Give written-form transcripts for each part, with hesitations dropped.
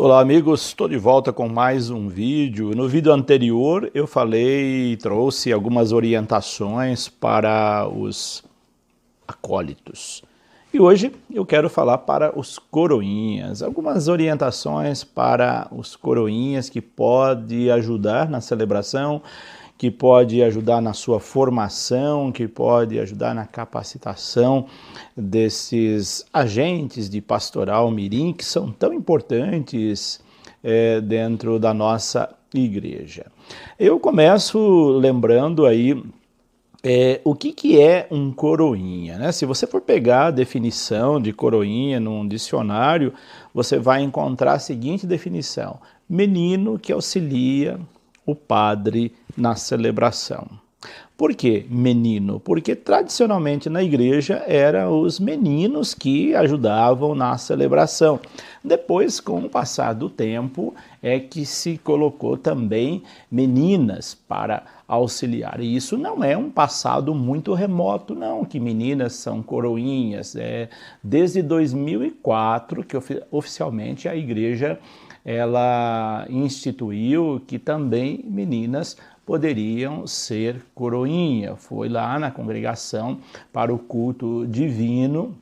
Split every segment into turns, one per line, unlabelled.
Olá amigos, estou de volta com mais um vídeo. No vídeo anterior eu trouxe algumas orientações para os acólitos. E hoje eu quero falar para os coroinhas, algumas orientações para os coroinhas que pode ajudar na celebração, que pode ajudar na sua formação, que pode ajudar na capacitação desses agentes de pastoral mirim que são tão importantes dentro da nossa igreja. Eu começo lembrando aí o que é um coroinha, né? Se você for pegar a definição de coroinha num dicionário, você vai encontrar a seguinte definição: menino que auxilia o padre na celebração. Por que menino? Porque tradicionalmente na igreja eram os meninos que ajudavam na celebração. Depois, com o passar do tempo, é que se colocou também meninas para auxiliar. E isso não é um passado muito remoto, não, que meninas são coroinhas. Desde 2004 que oficialmente a igreja ela instituiu que também meninas poderiam ser coroinha. Foi lá na congregação para o culto divino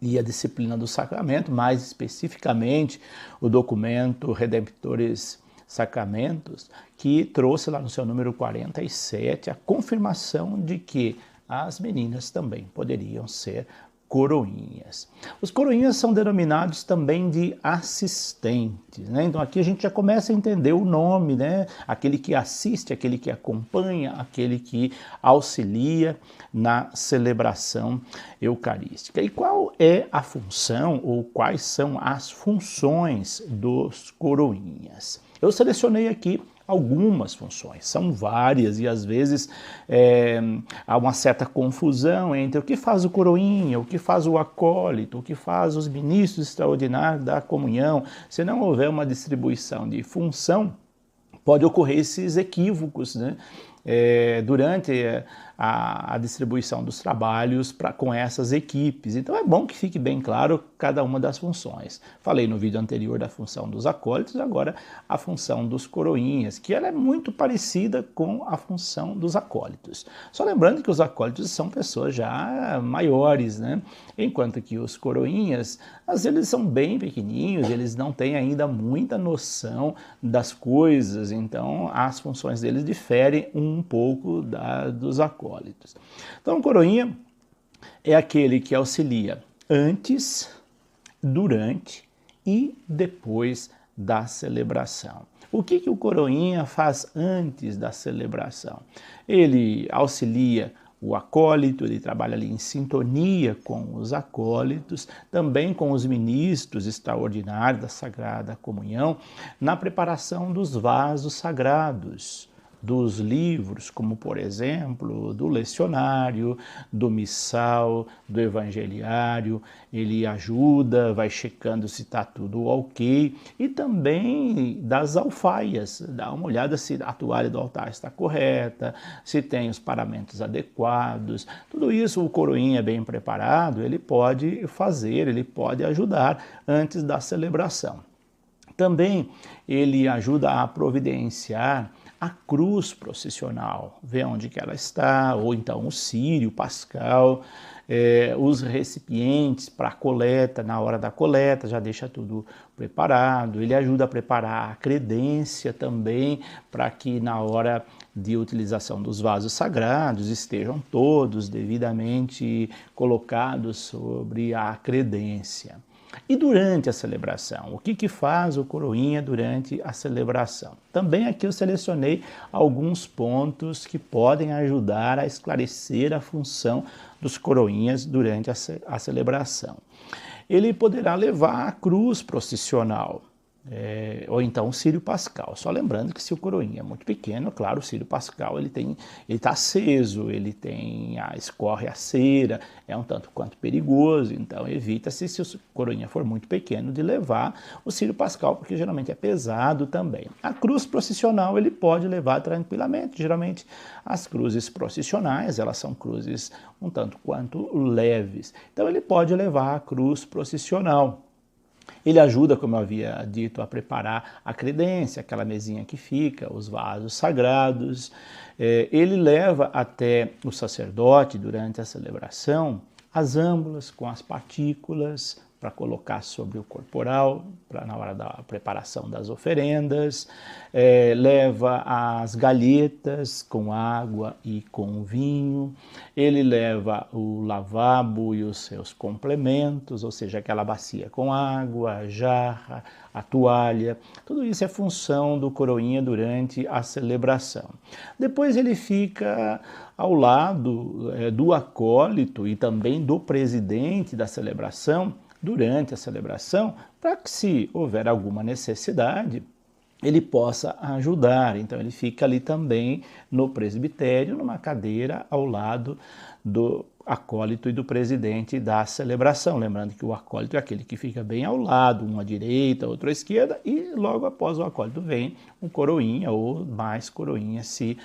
e a disciplina do sacramento, mais especificamente o documento Redemptores Sacramentos, que trouxe lá no seu número 47 a confirmação de que as meninas também poderiam ser coroinhas. Os coroinhas são denominados também de assistentes, né? Então aqui a gente já começa a entender o nome, né? Aquele que assiste, aquele que acompanha, aquele que auxilia na celebração eucarística. E qual é a função ou quais são as funções dos coroinhas? Eu selecionei aqui algumas funções, são várias e às vezes há uma certa confusão entre o que faz o coroinha, o que faz o acólito, o que faz os ministros extraordinários da comunhão. Se não houver uma distribuição de função, pode ocorrer esses equívocos, né? Durante a distribuição dos trabalhos com essas equipes. Então é bom que fique bem claro cada uma das funções. Falei no vídeo anterior da função dos acólitos, agora a função dos coroinhas, que ela é muito parecida com a função dos acólitos. Só lembrando que os acólitos são pessoas já maiores, né? Enquanto que os coroinhas, às vezes eles são bem pequenininhos, eles não têm ainda muita noção das coisas, então as funções deles diferem um pouco dos acólitos. Então, o coroinha é aquele que auxilia antes, durante e depois da celebração. O que o coroinha faz antes da celebração? Ele auxilia o acólito, ele trabalha ali em sintonia com os acólitos, também com os ministros extraordinários da Sagrada Comunhão, na preparação dos vasos sagrados, dos livros, como por exemplo, do lecionário, do missal, do evangeliário. Ele ajuda, vai checando se está tudo ok, e também das alfaias, dá uma olhada se a toalha do altar está correta, se tem os paramentos adequados. Tudo isso o coroinha bem preparado, ele pode fazer, ele pode ajudar antes da celebração. Também ele ajuda a providenciar a cruz processional, ver onde que ela está, ou então o círio pascal, os recipientes para a coleta, na hora da coleta, já deixa tudo preparado. Ele ajuda a preparar a credência também, para que na hora de utilização dos vasos sagrados estejam todos devidamente colocados sobre a credência. E durante a celebração, o que faz o coroinha durante a celebração? Também aqui eu selecionei alguns pontos que podem ajudar a esclarecer a função dos coroinhas durante a celebração. Ele poderá levar a cruz processional, ou então o círio pascal. Só lembrando que se o coroinha é muito pequeno, claro, o círio pascal ele está aceso, escorre a cera, é um tanto quanto perigoso, então evita-se, se o coroinha for muito pequeno, de levar o círio pascal, porque geralmente é pesado também. A cruz processional ele pode levar tranquilamente, geralmente as cruzes processionais, elas são cruzes um tanto quanto leves, então ele pode levar a cruz processional. Ele ajuda, como eu havia dito, a preparar a credência, aquela mesinha que fica, os vasos sagrados. Ele leva até o sacerdote, durante a celebração, as âmbulas com as partículas para colocar sobre o corporal, na hora da preparação das oferendas. Leva as galhetas com água e com vinho. Ele leva o lavabo e os seus complementos, ou seja, aquela bacia com água, a jarra, a toalha. Tudo isso é função do coroinha durante a celebração. Depois ele fica ao lado do acólito e também do presidente da celebração, durante a celebração, para que, se houver alguma necessidade, ele possa ajudar. Então ele fica ali também no presbitério, numa cadeira ao lado do acólito e do presidente da celebração. Lembrando que o acólito é aquele que fica bem ao lado, um à direita, outro à esquerda, e logo após o acólito vem um coroinha ou mais coroinha, se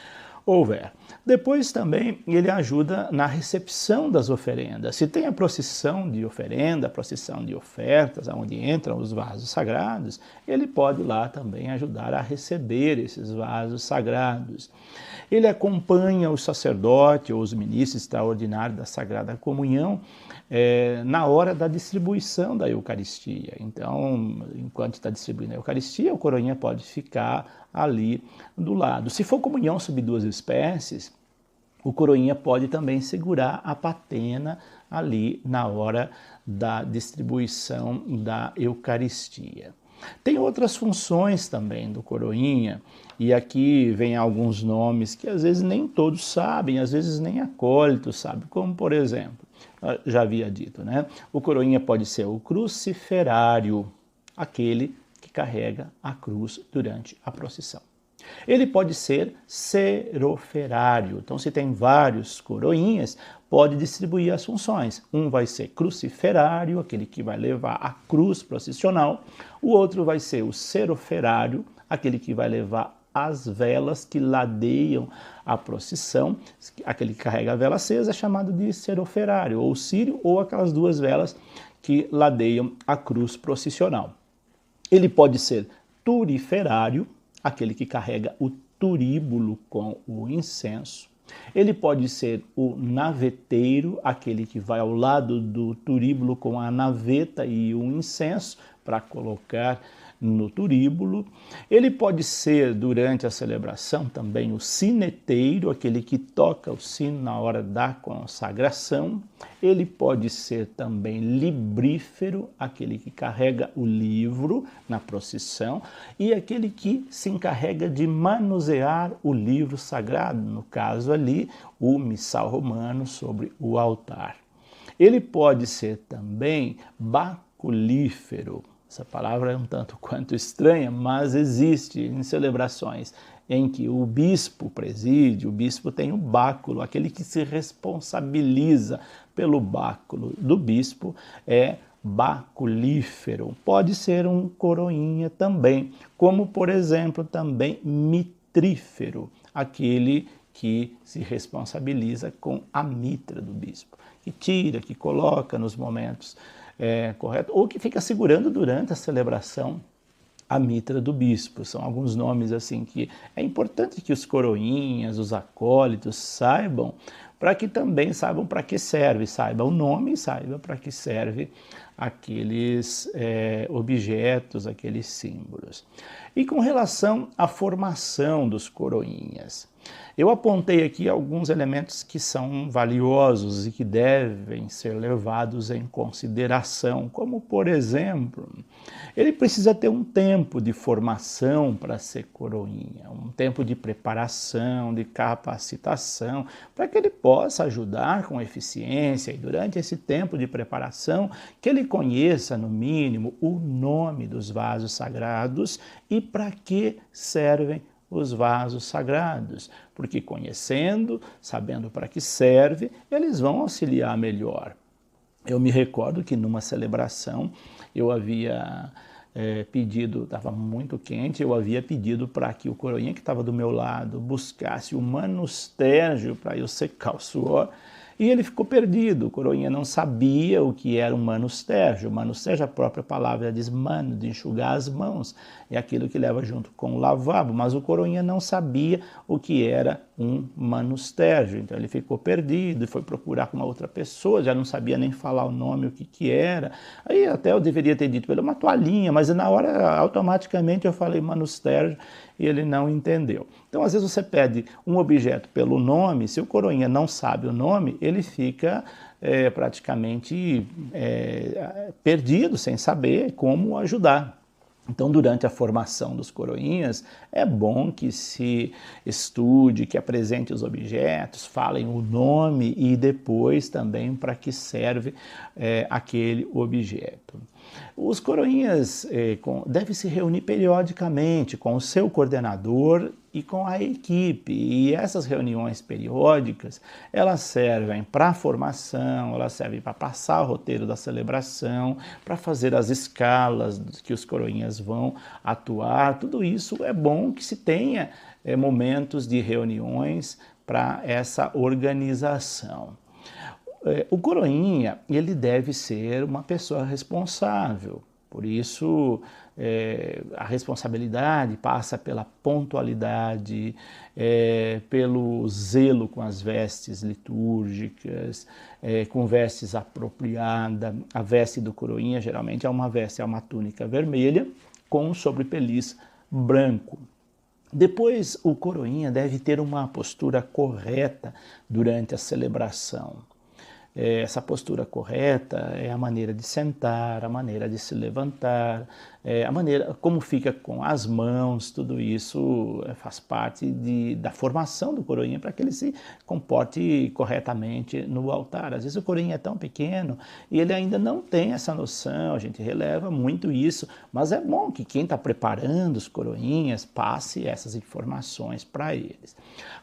houver. Depois também ele ajuda na recepção das oferendas. Se tem a procissão de oferenda, a procissão de ofertas, onde entram os vasos sagrados, ele pode lá também ajudar a receber esses vasos sagrados. Ele acompanha o sacerdote ou os ministros extraordinários da Sagrada Comunhão na hora da distribuição da Eucaristia. Então, enquanto está distribuindo a Eucaristia, o coroinha pode ficar ali do lado. Se for comunhão sob duas espécies, o coroinha pode também segurar a patena ali na hora da distribuição da Eucaristia. Tem outras funções também do coroinha, e aqui vem alguns nomes que às vezes nem todos sabem, às vezes nem acólitos sabem, como por exemplo, já havia dito, né? O coroinha pode ser o cruciferário, aquele que carrega a cruz durante a procissão. Ele pode ser seroferário, então se tem vários coroinhas, pode distribuir as funções. Um vai ser cruciferário, aquele que vai levar a cruz processional. O outro vai ser o seroferário, aquele que vai levar as velas que ladeiam a procissão. Aquele que carrega a vela acesa é chamado de seroferário, ou círio, ou aquelas duas velas que ladeiam a cruz processional. Ele pode ser turiferário, aquele que carrega o turíbulo com o incenso. Ele pode ser o naveteiro, aquele que vai ao lado do turíbulo com a naveta e o incenso para colocar no turíbulo. Ele pode ser, durante a celebração, também o sineteiro, aquele que toca o sino na hora da consagração. Ele pode ser também librífero, aquele que carrega o livro na procissão, e aquele que se encarrega de manusear o livro sagrado, no caso ali, o missal romano sobre o altar. Ele pode ser também baculífero. Essa palavra é um tanto quanto estranha, mas existe em celebrações em que o bispo preside, o bispo tem o báculo, aquele que se responsabiliza pelo báculo do bispo é baculífero. Pode ser um coroinha também, como por exemplo também mitrífero, aquele que se responsabiliza com a mitra do bispo, que tira, que coloca nos momentos correto, ou que fica segurando durante a celebração a mitra do bispo. São alguns nomes assim que é importante que os coroinhas, os acólitos saibam, para que também saibam para que serve, saiba o nome e saiba para que serve aqueles objetos, aqueles símbolos. E com relação à formação dos coroinhas, eu apontei aqui alguns elementos que são valiosos e que devem ser levados em consideração, como, por exemplo, ele precisa ter um tempo de formação para ser coroinha, um tempo de preparação, de capacitação, para que ele possa ajudar com eficiência e, durante esse tempo de preparação, que ele conheça, no mínimo, o nome dos vasos sagrados e para que servem os vasos sagrados, porque conhecendo, sabendo para que serve, eles vão auxiliar melhor. Eu me recordo que numa celebração eu havia pedido, estava muito quente, eu havia pedido para que o coroinha que estava do meu lado buscasse o manustérgio para eu secar o suor, E ele ficou perdido, o coroinha não sabia o que era um manusterge. O manusterge, a própria palavra diz mano, de enxugar as mãos, é aquilo que leva junto com o lavabo, mas o coroinha não sabia o que era um manusterge. Então ele ficou perdido, foi procurar com uma outra pessoa, já não sabia nem falar o nome, o que era. Aí até eu deveria ter dito para ele uma toalhinha, mas na hora automaticamente eu falei manusterge e ele não entendeu. Então às vezes você pede um objeto pelo nome, se o coroinha não sabe o nome, ele fica praticamente perdido, sem saber como ajudar. Então, durante a formação dos coroinhas, é bom que se estude, que apresente os objetos, falem o nome e depois também para que serve aquele objeto. Os coroinhas devem se reunir periodicamente com o seu coordenador e com a equipe. E essas reuniões periódicas, elas servem para a formação, elas servem para passar o roteiro da celebração, para fazer as escalas que os coroinhas vão atuar. Tudo isso é bom que se tenha momentos de reuniões para essa organização. O coroinha, ele deve ser uma pessoa responsável, por isso a responsabilidade passa pela pontualidade, pelo zelo com as vestes litúrgicas, com vestes apropriadas. A veste do coroinha geralmente é uma túnica vermelha com um sobrepeliz branco. Depois, o coroinha deve ter uma postura correta durante a celebração. Essa postura correta é a maneira de sentar, a maneira de se levantar, a maneira como fica com as mãos, tudo isso faz parte da formação do coroinha para que ele se comporte corretamente no altar. Às vezes o coroinha é tão pequeno e ele ainda não tem essa noção, a gente releva muito isso, mas é bom que quem está preparando os coroinhas passe essas informações para eles.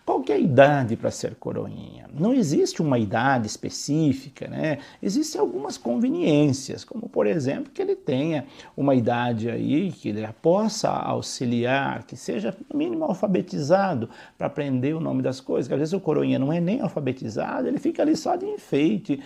Qual que é a idade para ser coroinha? Não existe uma idade específica, né? Existem algumas conveniências, como por exemplo que ele tenha uma idade aí que ele possa auxiliar, que seja no mínimo alfabetizado para aprender o nome das coisas, que às vezes o coroinha não é nem alfabetizado, ele fica ali só de enfeite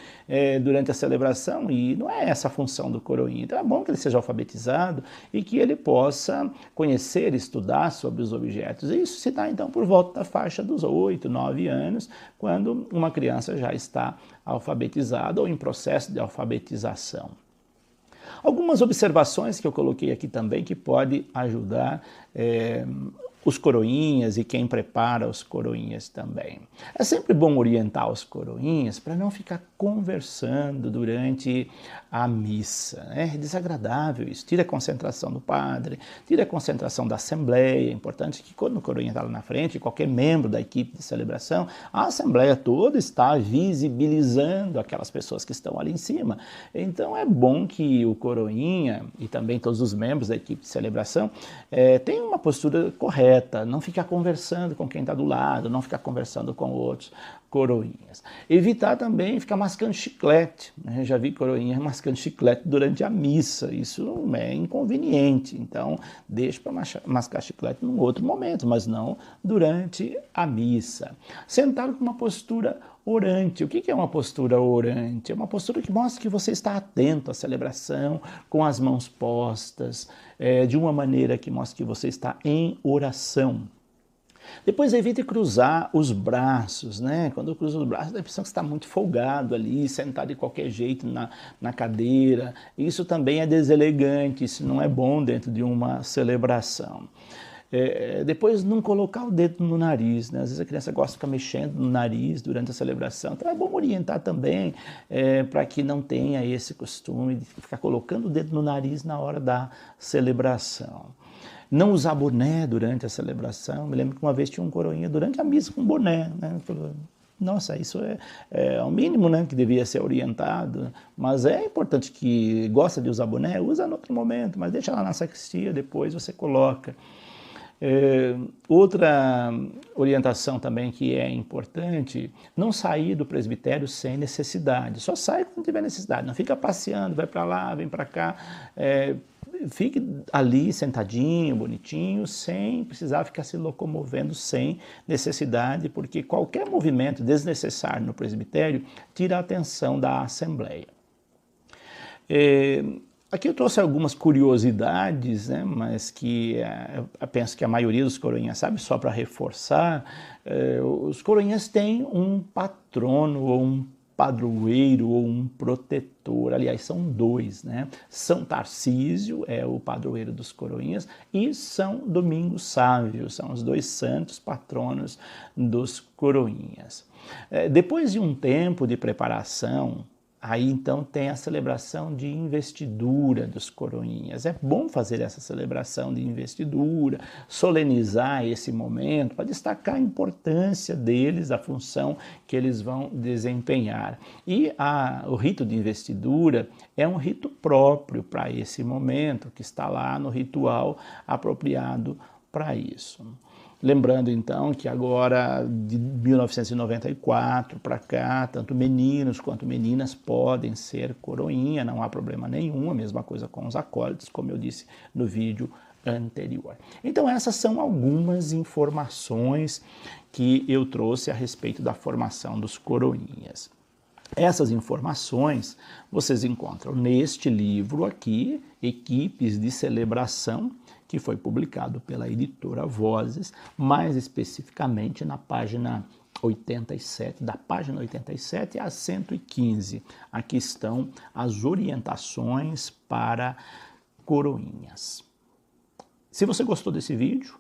durante a celebração e não é essa a função do coroinha. Então é bom que ele seja alfabetizado e que ele possa conhecer, estudar sobre os objetos. E isso se dá então por volta da faixa dos 8, 9 anos, quando uma criança já está alfabetizada ou em processo de alfabetização. Algumas observações que eu coloquei aqui também que pode ajudar os coroinhas e quem prepara os coroinhas também. É sempre bom orientar os coroinhas para não ficar conversando durante a missa, né? É desagradável isso, tira a concentração do padre, tira a concentração da assembleia. É importante que quando o coroinha está lá na frente, qualquer membro da equipe de celebração, a assembleia toda está visibilizando aquelas pessoas que estão ali em cima. Então é bom que o coroinha e também todos os membros da equipe de celebração tenham uma postura correta, não ficar conversando com quem está do lado, não ficar conversando com outros coroinhas. Evitar também ficar mascando chiclete, né? Já vi coroinha mascando chiclete durante a missa, isso é inconveniente, então deixe para mascar chiclete num outro momento, mas não durante a missa. Sentar com uma postura orante. O que é uma postura orante? É uma postura que mostra que você está atento à celebração, com as mãos postas, de uma maneira que mostra que você está em oração. Depois evite cruzar os braços, né? Quando cruza os braços, dá a impressão que você está muito folgado ali, sentado de qualquer jeito na cadeira. Isso também é deselegante, isso não é bom dentro de uma celebração. Depois não colocar o dedo no nariz, né? Às vezes a criança gosta de ficar mexendo no nariz durante a celebração, então é bom orientar também para que não tenha esse costume de ficar colocando o dedo no nariz na hora da celebração. Não usar boné durante a celebração. Me lembro que uma vez tinha um coroinha durante a missa com boné, né? Nossa, isso é o mínimo, né, que devia ser orientado, mas é importante que gosta de usar boné, usa em outro momento, mas deixa lá na sacristia, depois você coloca. Outra orientação também que é importante, não sair do presbitério sem necessidade, só sai quando tiver necessidade, não fica passeando, vai para lá, vem para cá, fique ali sentadinho, bonitinho, sem precisar ficar se locomovendo sem necessidade, porque qualquer movimento desnecessário no presbitério tira a atenção da Assembleia. Aqui eu trouxe algumas curiosidades, né, mas que eu penso que a maioria dos coroinhas sabe, só para reforçar. Os coroinhas têm um patrono, ou um padroeiro, ou um protetor. Aliás, são dois, né? São Tarcísio é o padroeiro dos coroinhas e São Domingos Sávio, são os dois santos patronos dos coroinhas. Depois de um tempo de preparação, aí então tem a celebração de investidura dos coroinhas. É bom fazer essa celebração de investidura, solenizar esse momento para destacar a importância deles, a função que eles vão desempenhar. E o rito de investidura é um rito próprio para esse momento, que está lá no ritual apropriado para isso. Lembrando então que agora, de 1994 para cá, tanto meninos quanto meninas podem ser coroinha, não há problema nenhum, a mesma coisa com os acólitos, como eu disse no vídeo anterior. Então essas são algumas informações que eu trouxe a respeito da formação dos coroinhas. Essas informações vocês encontram neste livro aqui, Equipes de Celebração, que foi publicado pela editora Vozes, mais especificamente na página 87, da página 87 a 115. Aqui estão as orientações para coroinhas. Se você gostou desse vídeo,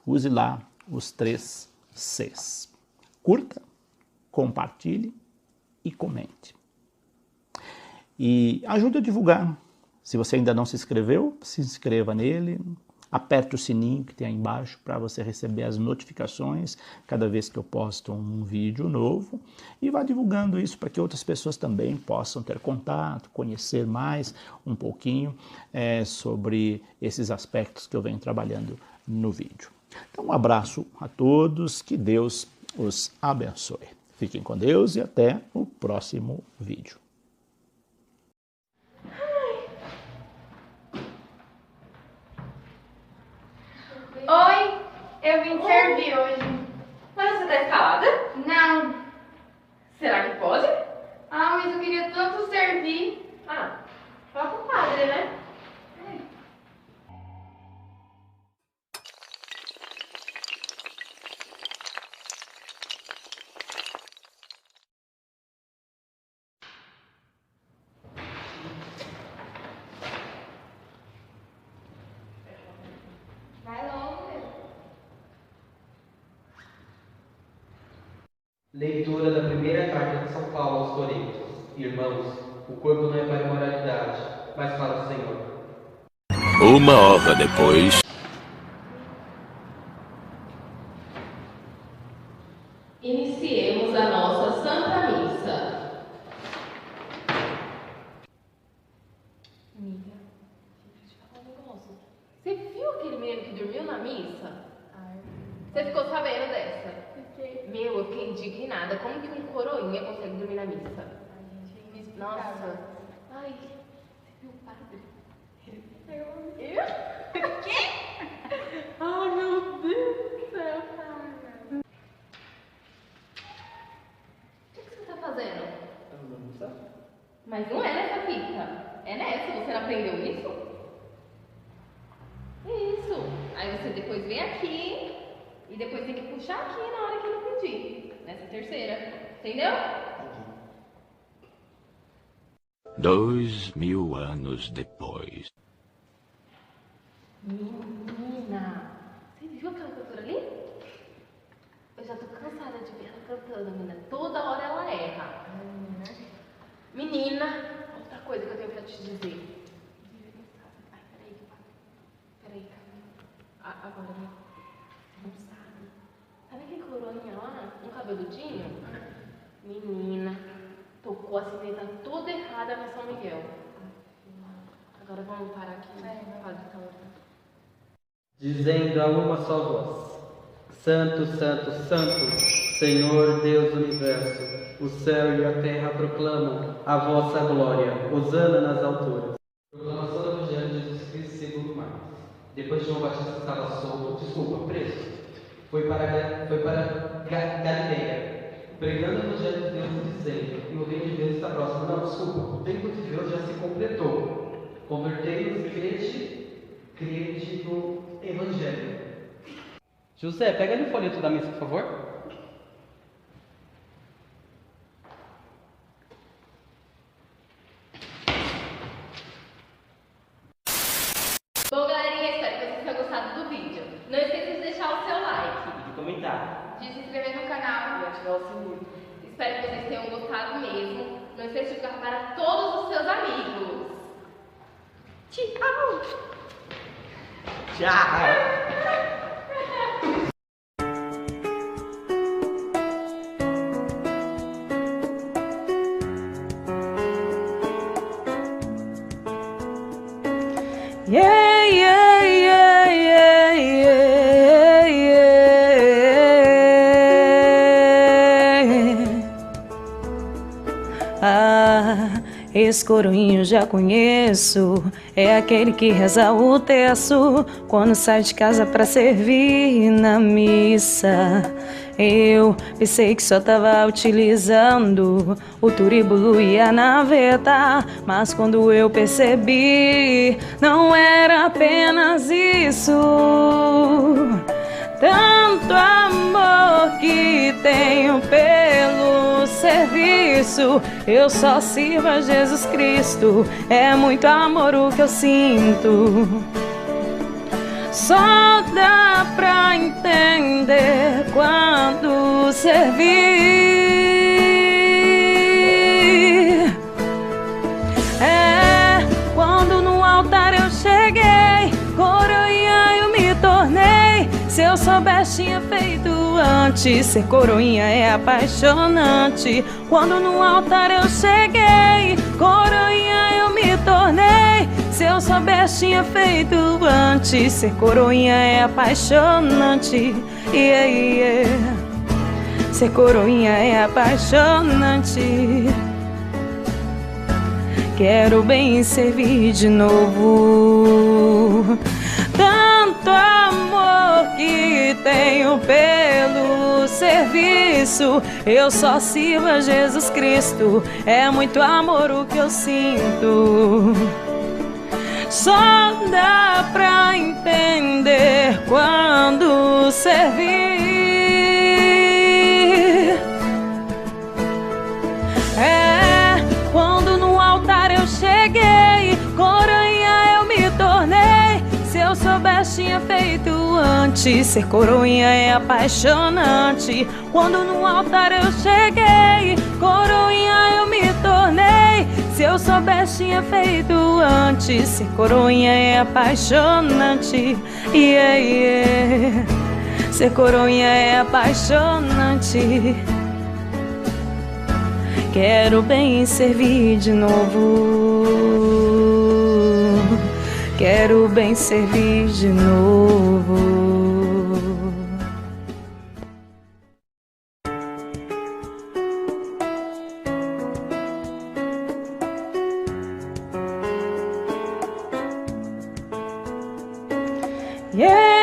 use lá os 3 Cs. Curta, compartilhe e comente. E ajude a divulgar. Se você ainda não se inscreveu, se inscreva nele, aperte o sininho que tem aí embaixo para você receber as notificações cada vez que eu posto um vídeo novo e vá divulgando isso para que outras pessoas também possam ter contato, conhecer mais um pouquinho sobre esses aspectos que eu venho trabalhando no vídeo. Então um abraço a todos, que Deus os abençoe. Fiquem com Deus e até o próximo vídeo.
Oi, eu vim servir hoje.
Mas você tá escalada?
Não.
Será que pode?
Ah, mas eu queria tanto servir.
Ah, fala com o padre, né?
Vai logo, meu.
Leitura da primeira carta de São Paulo aos Coríntios. Irmãos, o corpo não é para a imoralidade, mas para o Senhor.
Uma hora depois.
Iniciemos a nossa Santa Missa. Amiga, deixa eu te falar um negócio. Você viu aquele menino que dormiu na missa? Você ficou sabendo dessa?
Fiquei.
Meu, eu fiquei indignada. Como que um coroinha consegue dormir na missa? Nossa. Ai, você viu o padre? Eu? Quê? Ai, meu Deus do céu, cara. O que você tá fazendo? Mas não é nessa fita. É nessa. Você não aprendeu isso? Isso. Aí você depois vem aqui e depois tem que puxar aqui na hora que eu não pedir. Nessa terceira. Entendeu?
2000 anos depois.
Menina, você viu aquela cantora ali? Eu já tô cansada de ver ela cantando, menina. Toda hora ela erra. Menina, outra coisa que eu tenho pra te dizer. Ai, peraí. Agora, né? Não sabe. Sabe aquele coroinha lá? Um cabeludinho? Menina, tocou a sineta toda errada na São Miguel. Agora vamos parar aqui. Padre, calma.
Dizendo a uma só voz: Santo, Santo, Santo, Senhor Deus do Universo, o céu e a terra proclamam a vossa glória. Hosana nas alturas. Proclamação do Evangelho de Jesus Depois João Batista estava preso. Foi para Galileia, pregando o evangelho de Deus e dizendo: e o reino de Deus está próximo. Não, desculpa, o tempo de Deus já se completou. Convertei-vos e crede no evangelho. José, pega ali o folheto da missa, por favor.
Bom, galerinha, espero que vocês tenham gostado do vídeo. Não esqueça de deixar o seu like,
E de comentar.
De se inscrever no canal.
e ativar o sininho. Espero que vocês tenham gostado mesmo. Não esqueça de divulgar para todos os seus amigos. Tchau!
Tchau!
Yeah, yeah, yeah, yeah, yeah, yeah. Ah, esse coroinho já conheço. É aquele que reza o terço quando sai de casa pra servir na missa. Eu pensei que só tava utilizando o turíbulo e a naveta, mas quando eu percebi, não era apenas isso. Tanto amor que tenho pelo serviço, eu só sirvo a Jesus Cristo. É muito amor o que eu sinto. Só dá pra entender quando servir. É quando no altar eu cheguei, coroinha eu me tornei. Se eu soubesse tinha feito antes. Ser coroinha é apaixonante. Quando no altar eu cheguei, coroinha eu me tornei. Se eu soubesse tinha feito antes. Ser coroinha é apaixonante. Yeah, yeah. Ser coroinha é apaixonante. Quero bem servir de novo. Tanto amor que tenho pelo serviço, eu só sirvo a Jesus Cristo. É muito amor o que eu sinto. Só dá pra entender quando servir. É quando no altar eu cheguei, coroinha eu me tornei. Se eu soubesse tinha feito antes. Ser coroinha é apaixonante. Quando no altar eu cheguei, coroinha eu me tornei. Se eu soubesse tinha feito antes. Ser coroinha é apaixonante. Yeah, yeah. Ser coroinha é apaixonante. Quero bem servir de novo. Quero bem servir de novo. Yeah.